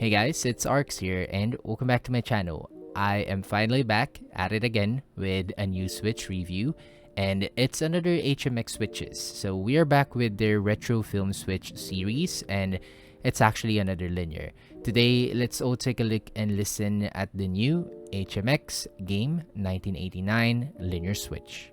Hey guys, it's Arx here and welcome back to my channel. I am finally back at it again with a new Switch review, and it's another HMX switches. So we are back with their retro film switch series, and it's actually another linear. Today, let's all take a look and listen at the new HMX Game 1989 linear switch.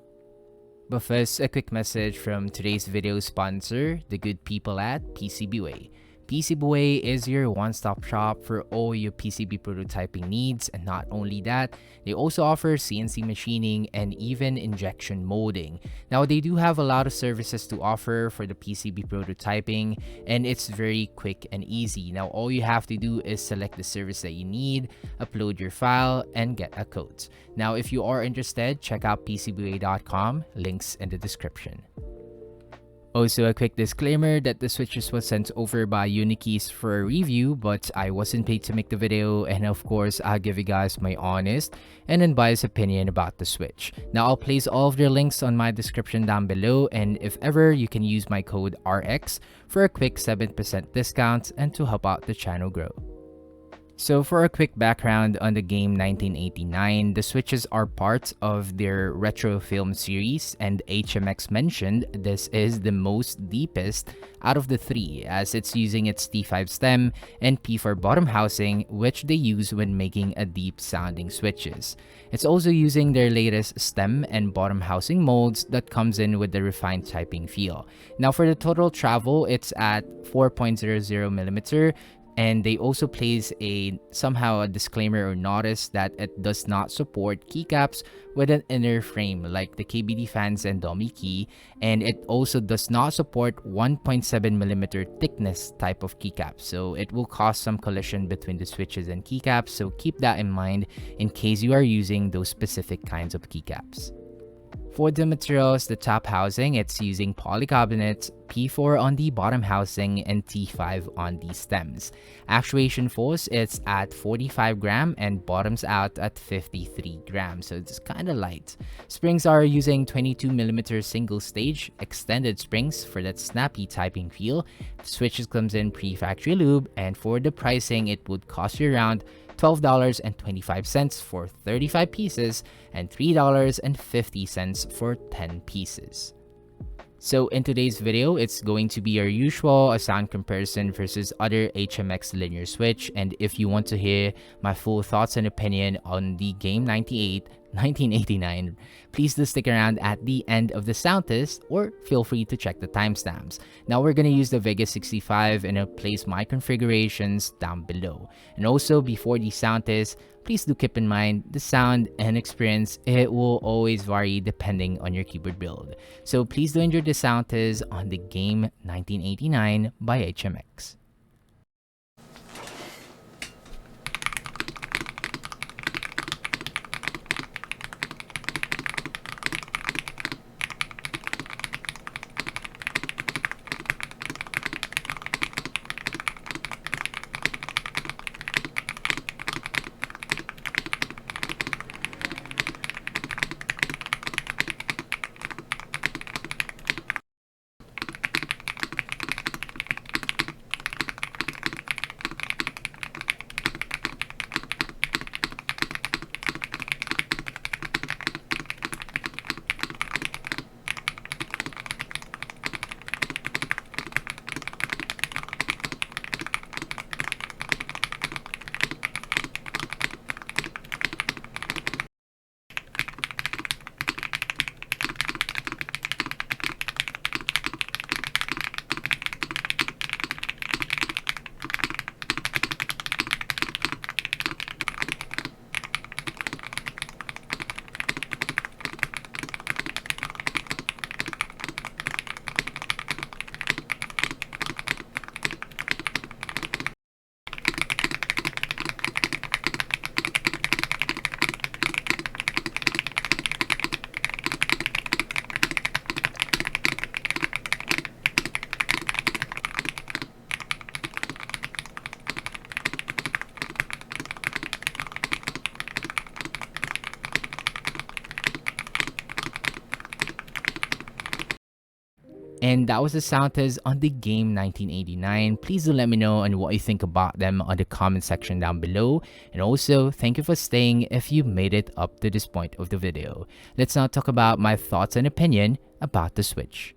But first, a quick message from today's video sponsor, the good people at PCBWay. PCBWay is your one-stop shop for all your PCB prototyping needs, and not only that, they also offer CNC machining and even injection molding. Now, they do have a lot of services to offer for the PCB prototyping, and it's very quick and easy. Now, all you have to do is select the service that you need, upload your file, and get a code. Now, if you are interested, check out PCBWay.com, links in the description. Also, a quick disclaimer that the switches was sent over by Unikeys for a review, but I wasn't paid to make the video, and of course, I'll give you guys my honest and unbiased opinion about the switch. Now, I'll place all of their links on my description down below, and if ever, you can use my code RX for a quick 7% discount and to help out the channel grow. So for a quick background on the Game 1989, the switches are part of their retro film series, and HMX mentioned this is the most deepest out of the three, as it's using its T5 stem and P4 bottom housing, which they use when making a deep sounding switches. It's also using their latest stem and bottom housing molds that comes in with the refined typing feel. Now for the total travel, it's at 4.00mm, and they also place somehow a disclaimer or notice that it does not support keycaps with an inner frame like the KBD fans and dummy key, and it also does not support 1.7mm thickness type of keycaps, so it will cause some collision between the switches and keycaps, so keep that in mind in case you are using those specific kinds of keycaps. For the materials, the top housing, it's using polycarbonate, P4 on the bottom housing, and T5 on the stems. Actuation force, it's at 45 gram and bottoms out at 53 grams, so it's kind of light. Springs are using 22mm single stage extended springs for that snappy typing feel. The switches comes in pre-factory lube, and for the pricing, it would cost you around $12.25 for 35 pieces and $3.50 for 10 pieces. So in today's video, it's going to be our usual a sound comparison versus other HMX linear switch, and if you want to hear my full thoughts and opinion on the Game 1989, please do stick around at the end of the sound test, or feel free to check the timestamps. Now we're going to use the Vega 65, and I'll place my configurations down below. And also before the sound test, please do keep in mind the sound and experience, it will always vary depending on your keyboard build. So please do enjoy the sound test on the Game 1989 by HMX. And that was the Soundtest on the Game 1989. Please do let me know on what you think about them on the comment section down below. And also, thank you for staying if you made it up to this point of the video. Let's now talk about my thoughts and opinion about the Switch.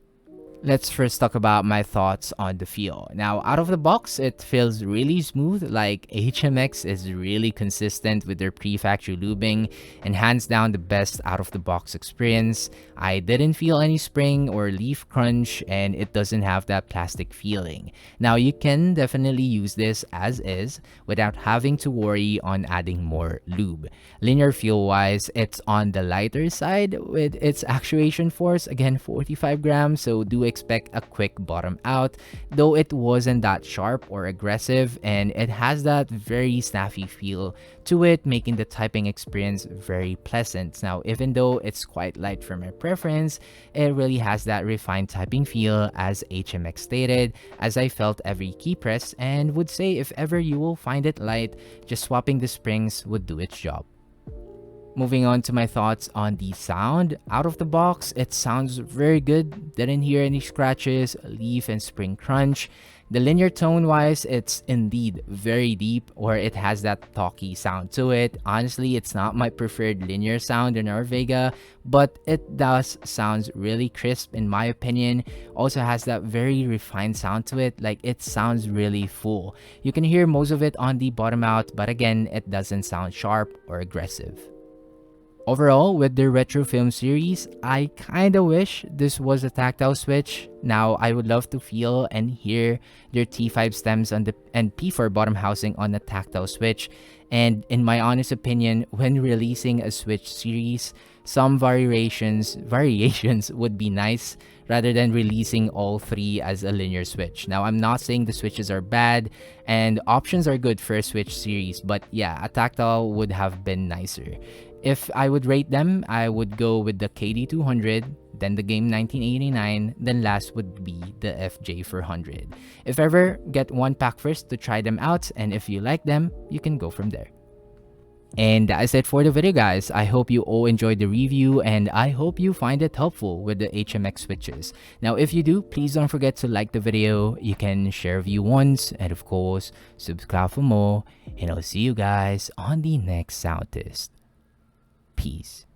Let's first talk about my thoughts on the feel. Now, out of the box, it feels really smooth. Like HMX is really consistent with their pre-factory lubing and hands down the best out of the box experience. I didn't feel any spring or leaf crunch, and it doesn't have that plastic feeling. Now, you can definitely use this as is without having to worry on adding more lube. Linear feel wise, it's on the lighter side with its actuation force, again 45 grams, so do expect a quick bottom out, though it wasn't that sharp or aggressive, and it has that very snappy feel to it, making the typing experience very pleasant. Now, even though it's quite light for my preference, it really has that refined typing feel as HMX stated, as I felt every key press, and would say if ever you will find it light, just swapping the springs would do its job. Moving on to my thoughts on the sound. Out of the box, it sounds very good. Didn't hear any scratches, leaf and spring crunch. The linear tone wise, it's indeed very deep, or it has that Thocky sound to it. Honestly, it's not my preferred linear sound in our Vega, but it does sounds really crisp in my opinion. Also has that very refined sound to it, like it sounds really full. You can hear most of it on the bottom out, but again, it doesn't sound sharp or aggressive. Overall, with their retro film series, I kinda wish this was a tactile Switch. Now, I would love to feel and hear their T5 stems on the and P4 bottom housing on a tactile Switch. And in my honest opinion, when releasing a Switch series, some variations would be nice rather than releasing all three as a linear Switch. Now, I'm not saying the Switches are bad and options are good for a Switch series, but yeah, a tactile would have been nicer. If I would rate them, I would go with the KD200, then the Game 1989, then last would be the FJ400. If ever, get one pack first to try them out, and if you like them, you can go from there. And that is it for the video, guys. I hope you all enjoyed the review, and I hope you find it helpful with the HMX switches. Now, if you do, please don't forget to like the video. You can share view once, and of course, subscribe for more. And I'll see you guys on the next sound test. Peace.